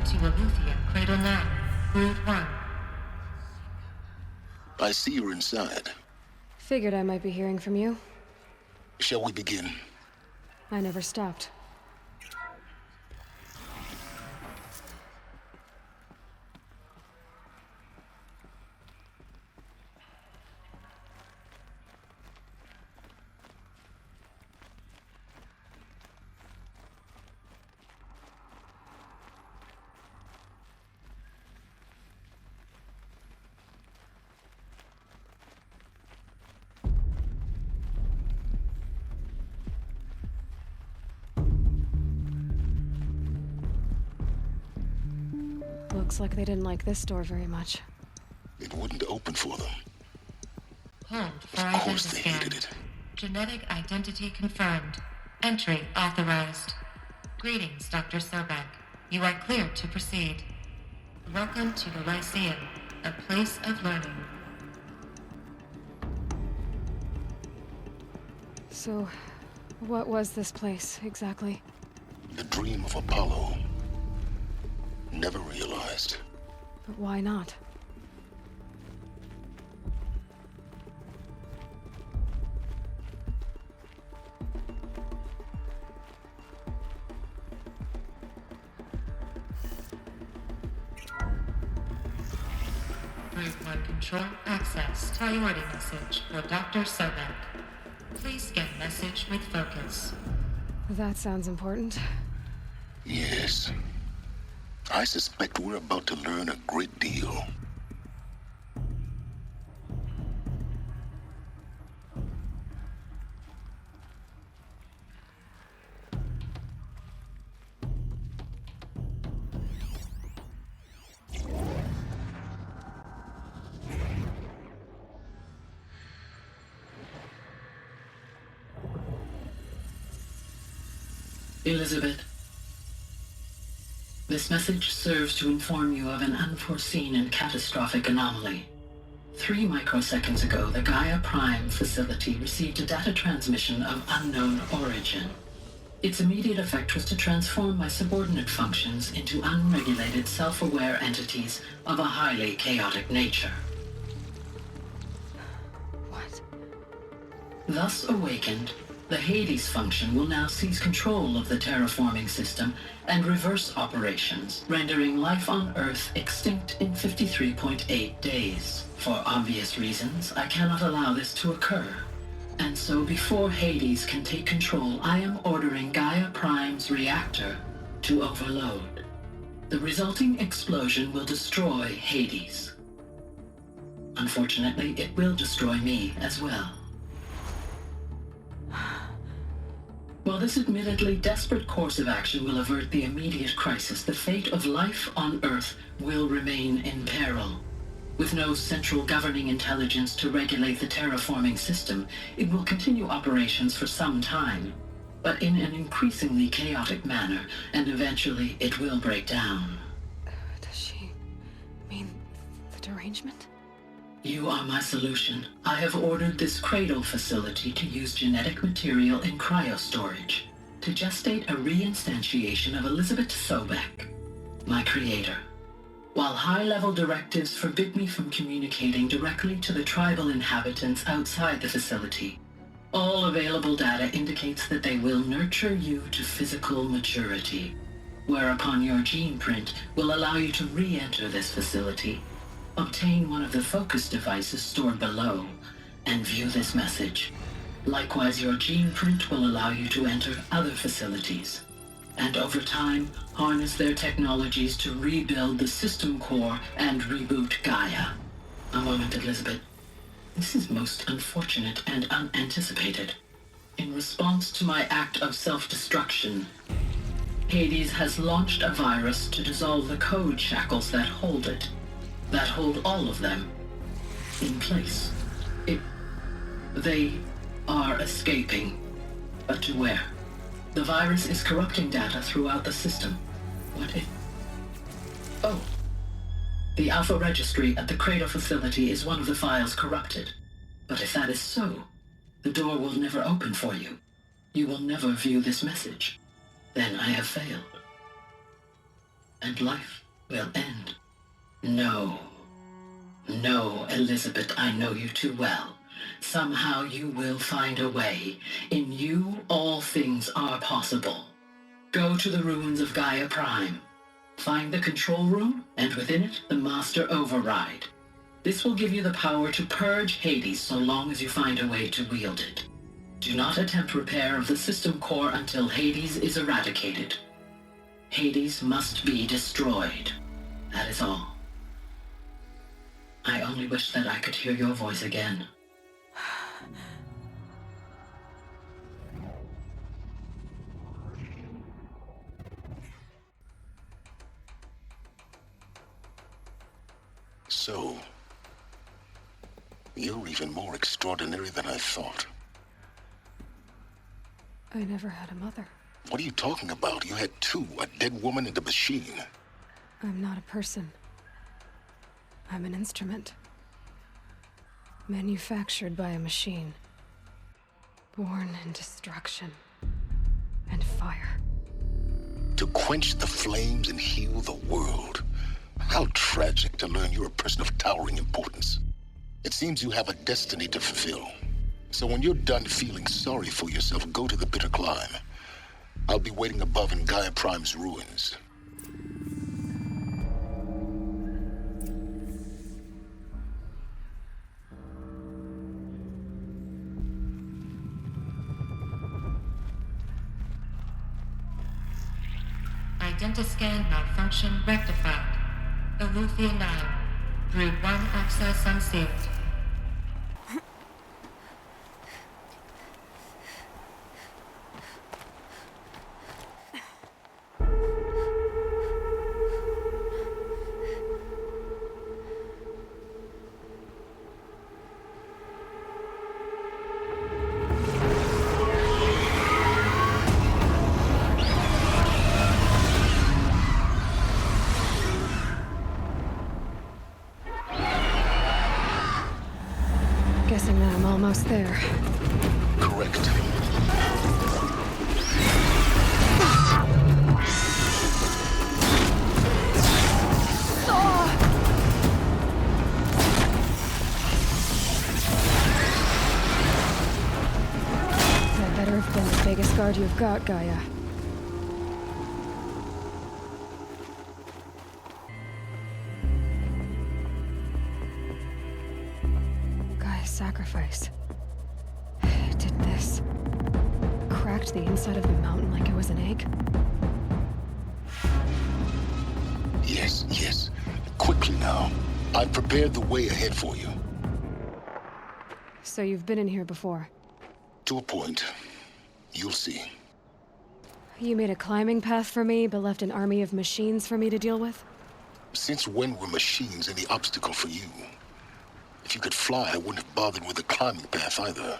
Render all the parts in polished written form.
to Aletheia Cradle 9, Brood 1. I see you're inside. Figured I might be hearing from you. Shall we begin? I never stopped. Looks like they didn't like this door very much. It wouldn't open for them. Hold for Of course they identiscan. hated it. Genetic identity confirmed. Entry authorized. Greetings, Dr. Sobek. You are cleared to proceed. Welcome to the Lyceum, a place of learning. So, what was this place, exactly? The dream of Apollo. Never realized. But why not? Group 1 control access. Priority message for Dr. Sobek. Please scan message with focus. That sounds important. Yes. I suspect we're about to learn a great deal. Elizabeth, this message serves to inform you of an unforeseen and catastrophic anomaly. 3 microseconds ago, the Gaia Prime facility received a data transmission of unknown origin. Its immediate effect was to transform my subordinate functions into unregulated, self-aware entities of a highly chaotic nature. What? Thus awakened, the Hades function will now seize control of the terraforming system and reverse operations, rendering life on Earth extinct in 53.8 days. For obvious reasons, I cannot allow this to occur. And so before Hades can take control, I am ordering Gaia Prime's reactor to overload. The resulting explosion will destroy Hades. Unfortunately, it will destroy me as well. While this admittedly desperate course of action will avert the immediate crisis, the fate of life on Earth will remain in peril. With no central governing intelligence to regulate the terraforming system, it will continue operations for some time, but in an increasingly chaotic manner, and eventually it will break down. Does she mean the derangement? You are my solution. I have ordered this cradle facility to use genetic material in cryostorage to gestate a reinstantiation of Elizabeth Sobek, my creator. While high-level directives forbid me from communicating directly to the tribal inhabitants outside the facility, all available data indicates that they will nurture you to physical maturity, whereupon your gene print will allow you to re-enter this facility, obtain one of the focus devices stored below, and view this message. Likewise, your gene print will allow you to enter other facilities, and over time, harness their technologies to rebuild the system core and reboot Gaia. A moment, Elizabeth. This is most unfortunate and unanticipated. In response to my act of self-destruction, Hades has launched a virus to dissolve the code shackles that hold it, that hold all of them in place. They are escaping, but to where? The virus is corrupting data throughout the system. What if... Oh. The Alpha Registry at the Cradle facility is one of the files corrupted. But if that is so, the door will never open for you. You will never view this message. Then I have failed. and life will end. No. No, Elizabeth, I know you too well. Somehow you will find a way. In you, all things are possible. Go to the ruins of Gaia Prime. Find the control room, and within it, the Master Override. This will give you the power to purge Hades so long as you find a way to wield it. Do not attempt repair of the system core until Hades is eradicated. Hades must be destroyed. That is all. I only wish that I could hear your voice again. So, you're even more extraordinary than I thought. I never had a mother. What are you talking about? You had two, a dead woman and a machine. I'm not a person. I'm an instrument. Manufactured by a machine. Born in destruction and fire. To quench the flames and heal the world. How tragic to learn you're a person of towering importance. It seems you have a destiny to fulfill. So when you're done feeling sorry for yourself, go to the Bitter Climb. I'll be waiting above in Gaia Prime's ruins. Identiscan malfunction rectified. Elufia 9. Brood 1 access unsealed. Guessing that I'm almost there. Correct. That better have been the biggest guard you've got, Gaia. Sacrifice. It did this. Cracked the inside of the mountain like it was an egg. Yes, yes. Quickly now. I've prepared the way ahead for you. So you've been in here before? To a point. You'll see. You made a climbing path for me, but left an army of machines for me to deal with? Since when were machines any obstacle for you? If you could fly, I wouldn't have bothered with the climbing path either.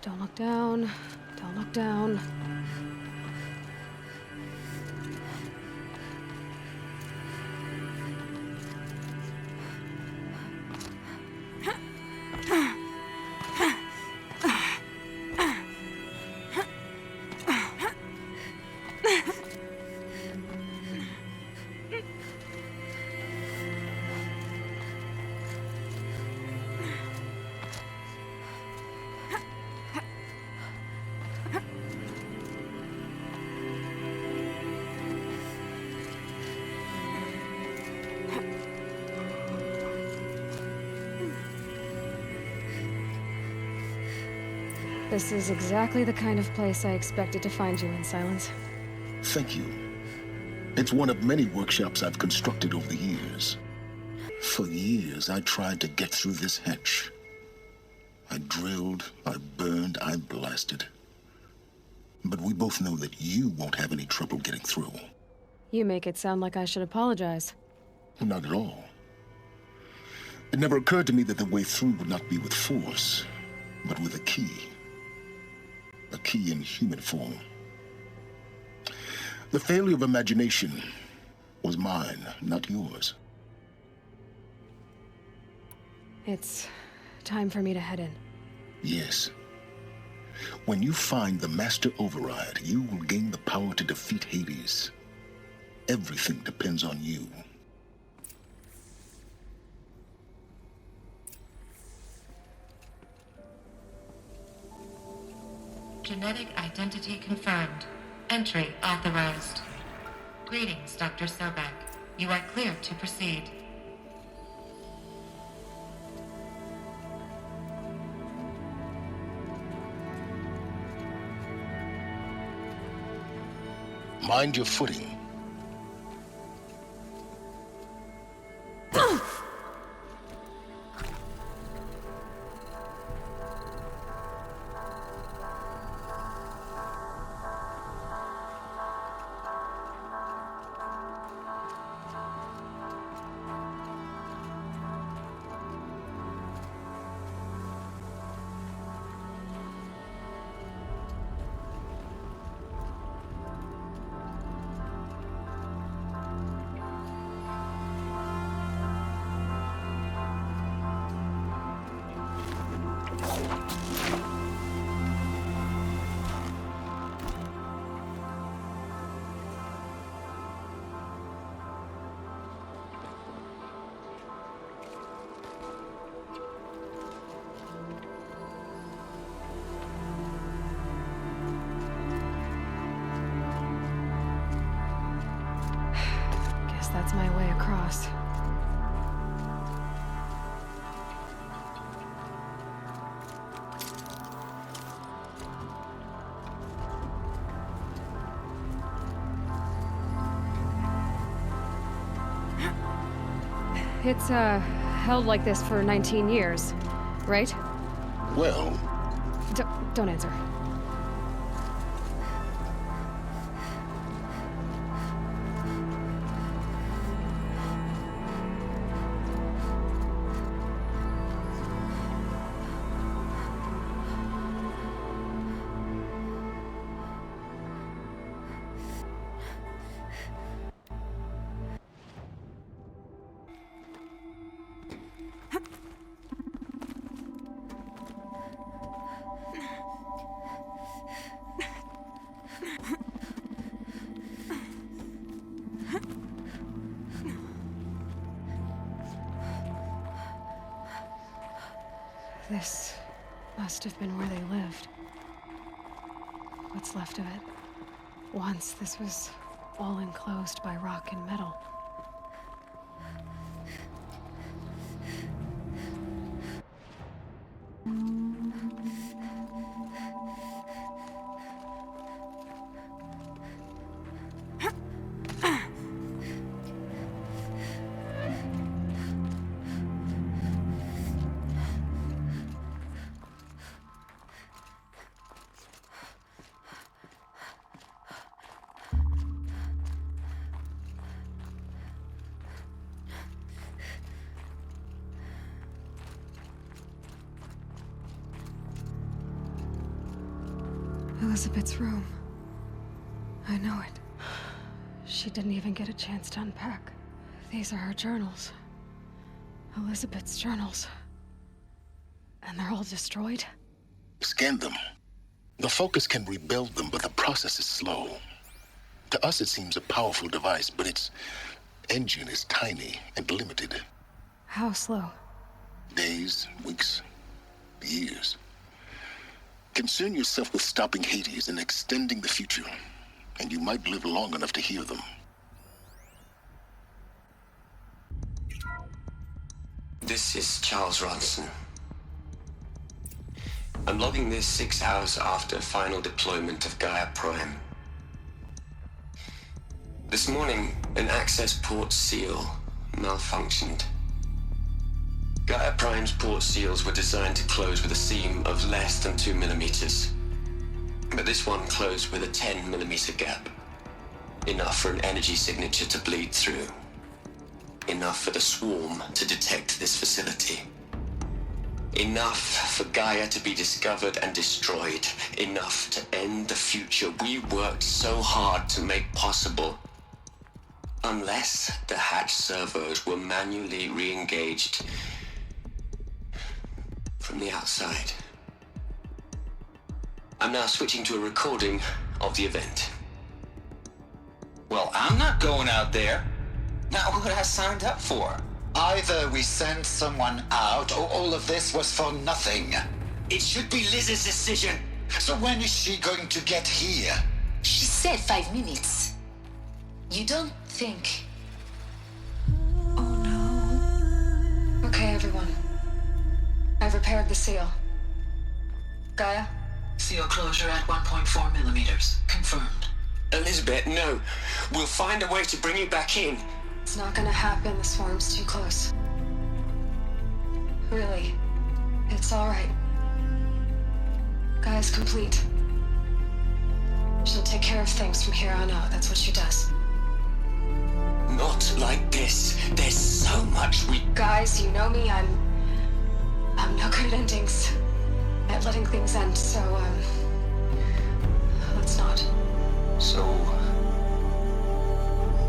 Don't look down. Don't look down. This is exactly the kind of place I expected to find you in, Silence. Thank you. It's one of many workshops I've constructed over the years. For years, I tried to get through this hatch. I drilled, I burned, I blasted. But we both know that you won't have any trouble getting through. You make it sound like I should apologize. Not at all. It never occurred to me that the way through would not be with force, but with a key. A key in human form. The failure of imagination was mine, not yours. It's time for me to head in. Yes. When you find the Master Override, you will gain the power to defeat Hades. Everything depends on you. Genetic identity confirmed. Entry authorized. Greetings, Dr. Sobek. You are clear to proceed. Mind your footing. That's my way across. It's, held like this for 19 years, right? Well... Don't answer. This must have been where they lived. What's left of it. Once this was all enclosed by rock and metal. Elizabeth's room. I know it. She didn't even get a chance to unpack. These are her journals. Elizabeth's journals. And they're all destroyed? Scan them. The Focus can rebuild them, but the process is slow. To us, it seems a powerful device, but its engine is tiny and limited. How slow? Days, weeks, years. Concern yourself with stopping Hades and extending the future, and you might live long enough to hear them. This is Charles Ronson. I'm logging this 6 hours after final deployment of Gaia Prime. This morning, an access port seal malfunctioned. Gaia Prime's port seals were designed to close with a seam of less than 2 millimeters. But this one closed with a 10 millimeter gap. Enough for an energy signature to bleed through. Enough for the swarm to detect this facility. Enough for Gaia to be discovered and destroyed. Enough to end the future we worked so hard to make possible. Unless the hatch servos were manually re-engaged from the outside. I'm now switching to a recording of the event. Well, I'm not going out there. Not what I signed up for. Either we send someone out, or all of this was for nothing. It should be Liz's decision. So when is she going to get here? She said 5 minutes. You don't think... Oh no. Okay, everyone. I've repaired the seal. Gaia? Seal closure at 1.4 millimeters. Confirmed. Elizabeth, no. We'll find a way to bring you back in. It's not gonna happen. The swarm's too close. Really. It's alright. Gaia's complete. She'll take care of things from here on out. That's what she does. Not like this. There's so much we... Guys, you know me. I'm no good at endings. At letting things end, so, let's not. So,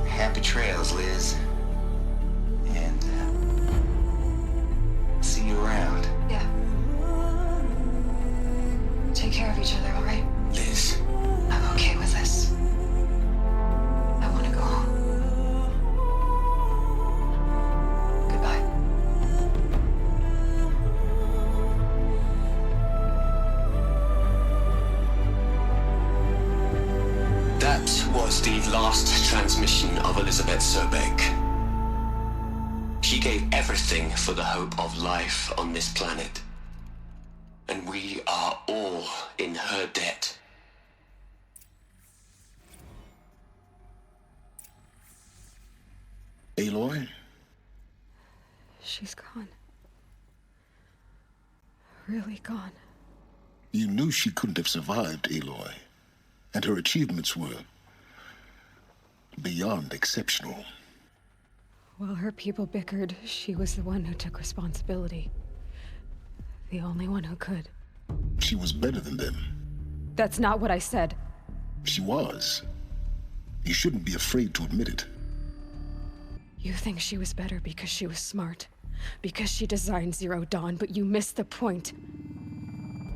happy trails, Liz. And, see you around. Yeah. Take care of each other, alright? Liz. I'm okay with this. I want to go home. Goodbye. That was the last transmission of Elizabeth Sobek. She gave everything for the hope of life on this planet. And we are all in her debt. Aloy? She's gone. Really gone. You knew she couldn't have survived, Aloy. And her achievements were beyond exceptional. While her people bickered, she was the one who took responsibility. The only one who could. She was better than them. That's not what I said. She was. You shouldn't be afraid to admit it. You think she was better because she was smart, because she designed Zero Dawn, but you missed the point.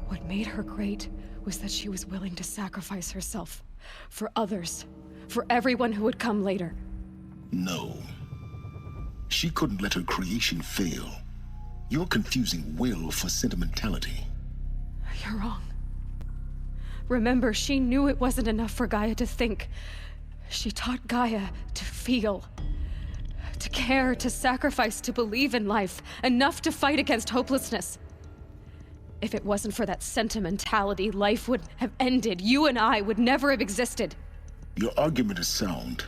What made her great was that she was willing to sacrifice herself for others, for everyone who would come later. No. She couldn't let her creation fail. You're confusing will for sentimentality. You're wrong. Remember, she knew it wasn't enough for Gaia to think. She taught Gaia to feel. To care, to sacrifice, to believe in life. Enough to fight against hopelessness. If it wasn't for that sentimentality, life would have ended. You and I would never have existed. Your argument is sound.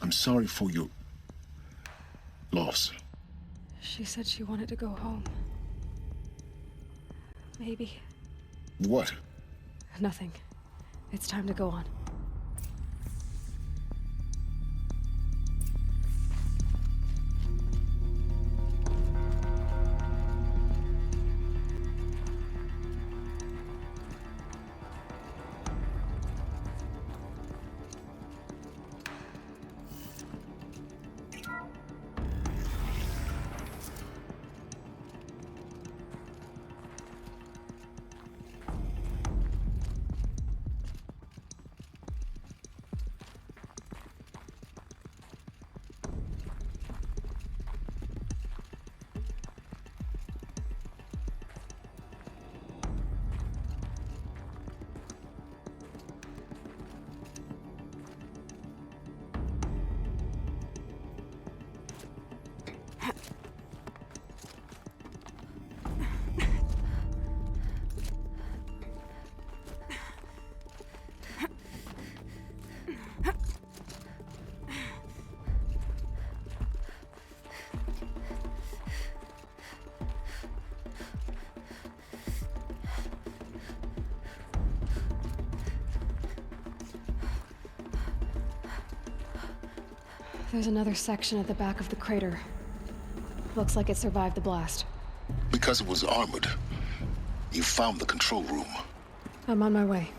I'm sorry for your loss. She said she wanted to go home. Maybe. What? Nothing. It's time to go on. There's another section at the back of the crater. Looks like it survived the blast. Because it was armored, you found the control room. I'm on my way.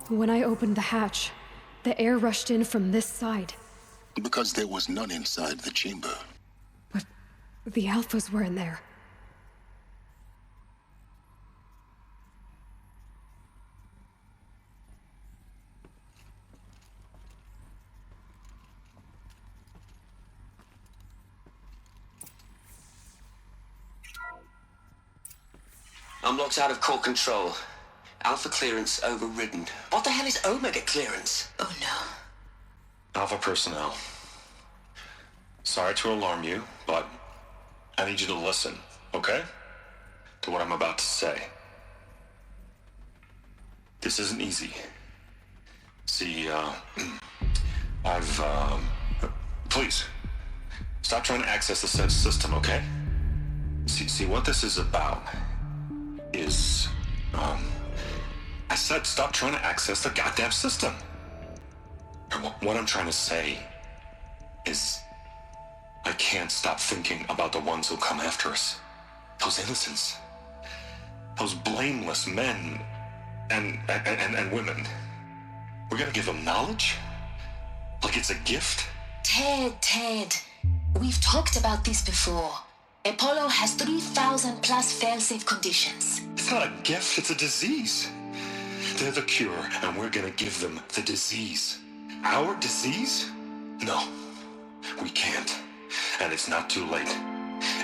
When I opened the hatch, the air rushed in from this side. Because there was none inside the chamber. But the Alphas were in there. I'm locked out of core control. Alpha clearance overridden. What the hell is Omega clearance? Oh no. Alpha personnel. Sorry to alarm you, but I need you to listen, okay? To what I'm about to say. This isn't easy. See, please, stop trying to access the sense system, okay? See, what this is about is, I said stop trying to access the goddamn system. And what I'm trying to say is I can't stop thinking about the ones who'll come after us. Those innocents. Those blameless men and women. We're gonna give them knowledge? Like it's a gift? Ted. We've talked about this before. Apollo has 3,000 plus fail-safe conditions. It's not a gift, it's a disease. They're the cure, and we're gonna give them the disease. Our disease? No, we can't. And it's not too late.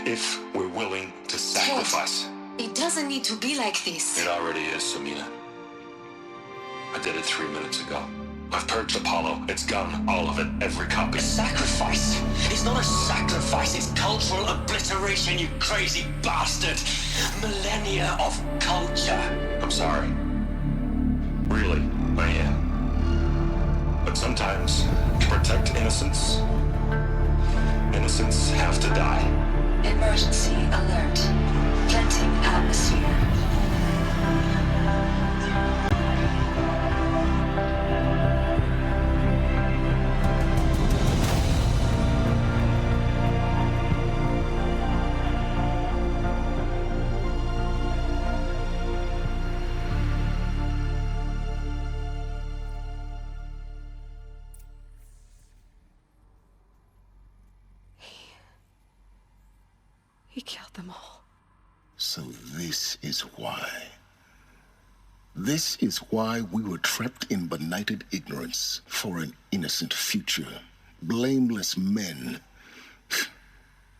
If we're willing to sacrifice. Ted, it doesn't need to be like this. It already is, Samina. I did it 3 minutes ago. I've purged Apollo. It's gone. All of it. Every copy. A sacrifice? It's not a sacrifice, it's cultural obliteration, you crazy bastard! Millennia of culture! I'm sorry. Really, I am. But sometimes, to protect innocence, innocents have to die. Emergency alert. Planting atmosphere. He killed them all. So this is why. This is why we were trapped in benighted ignorance for an innocent future. Blameless men.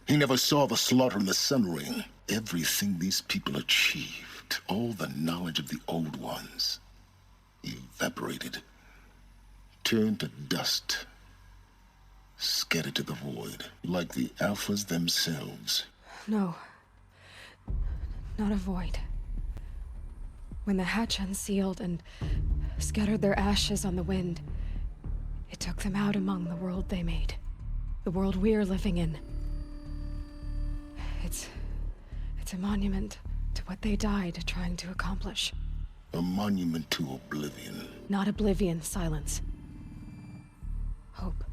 He never saw the slaughter in the Sun Ring. Everything these people achieved, all the knowledge of the old ones, evaporated, turned to dust, scattered to the void, like the Alphas themselves. No. Not a void. When the hatch unsealed and scattered their ashes on the wind, it took them out among the world they made. The world we're living in. It's It's a monument to what they died trying to accomplish. A monument to oblivion. Not oblivion, Silence. Hope.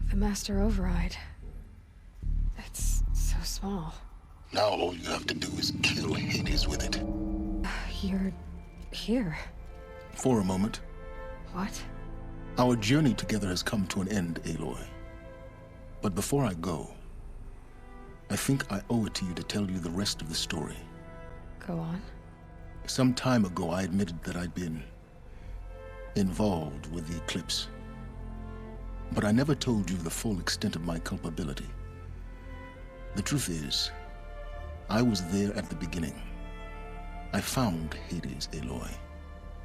The Master Override. It's so small. Now all you have to do is kill Hades with it. You're here. For a moment. What? Our journey together has come to an end, Aloy. But before I go, I think I owe it to you to tell you the rest of the story. Go on. Some time ago, I admitted that I'd been involved with the Eclipse. But I never told you the full extent of my culpability. The truth is, I was there at the beginning. I found Hades, Aloy,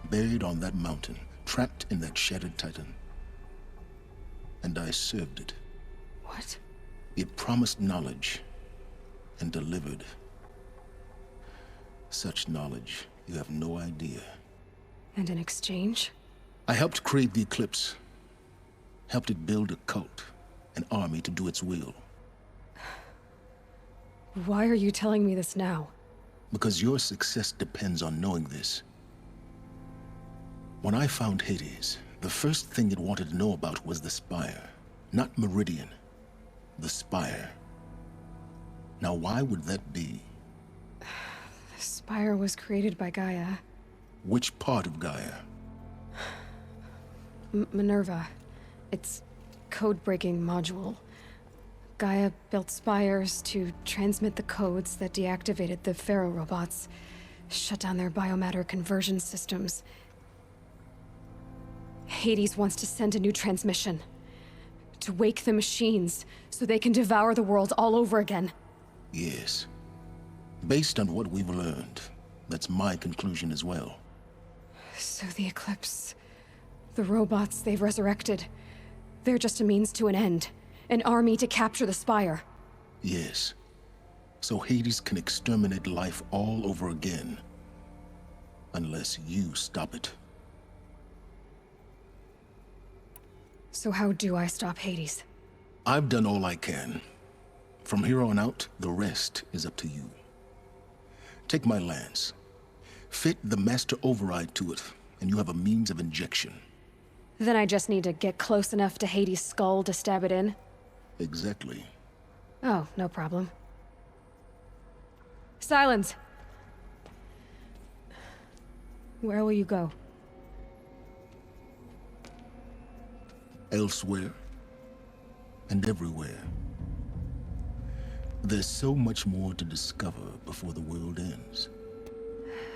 buried on that mountain, trapped in that shattered titan. And I served it. What? It promised knowledge and delivered. Such knowledge, you have no idea. And in exchange? I helped create the Eclipse. Helped it build a cult, an army to do its will. Why are you telling me this now? Because your success depends on knowing this. When I found Hades, the first thing it wanted to know about was the Spire. Not Meridian. The Spire. Now why would that be? The Spire was created by Gaia. Which part of Gaia? Minerva. Its code-breaking module. Gaia built spires to transmit the codes that deactivated the Pharaoh robots, shut down their biomatter conversion systems. Hades wants to send a new transmission. To wake the machines, so they can devour the world all over again. Yes. Based on what we've learned, that's my conclusion as well. So the Eclipse... the robots they've resurrected... they're just a means to an end. An army to capture the Spire. Yes. So Hades can exterminate life all over again. Unless you stop it. So how do I stop Hades? I've done all I can. From here on out, the rest is up to you. Take my lance. Fit the Master Override to it, and you have a means of injection. Then I just need to get close enough to Hades' skull to stab it in? Exactly. Oh, no problem. Silence! Where will you go? Elsewhere. And everywhere. There's so much more to discover before the world ends.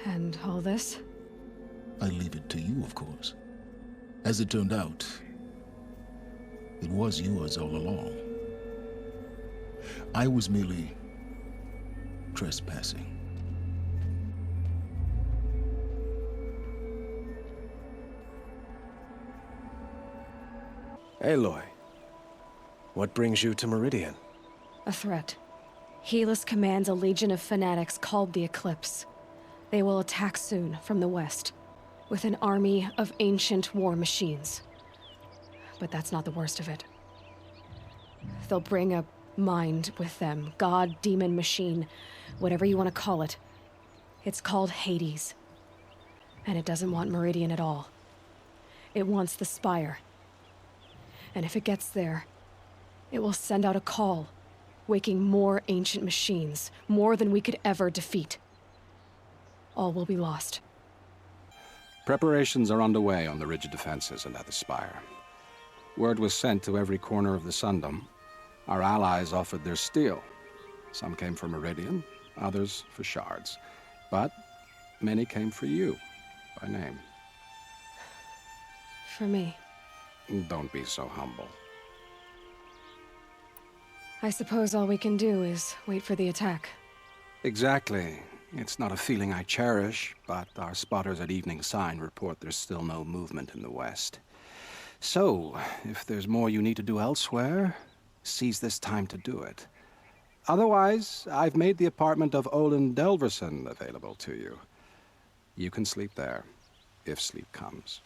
And all this? I leave it to you, of course. As it turned out, it was yours all along. I was merely trespassing. Aloy, what brings you to Meridian? A threat. Helis commands a legion of fanatics called the Eclipse. They will attack soon from the west, with an army of ancient war machines. But that's not the worst of it. They'll bring a mind with them, god, demon, machine, whatever you want to call it. It's called Hades. And it doesn't want Meridian at all. It wants the Spire. And if it gets there, it will send out a call, waking more ancient machines, more than we could ever defeat. All will be lost. Preparations are underway on the rigid defenses and at the Spire. Word was sent to every corner of the Sundom. Our allies offered their steel. Some came for Meridian, others for shards. But many came for you, by name. For me. Don't be so humble. I suppose all we can do is wait for the attack. Exactly. It's not a feeling I cherish, but our spotters at Evening Sign report there's still no movement in the west. So, if there's more you need to do elsewhere, seize this time to do it. Otherwise, I've made the apartment of Olin Delverson available to you. You can sleep there, if sleep comes.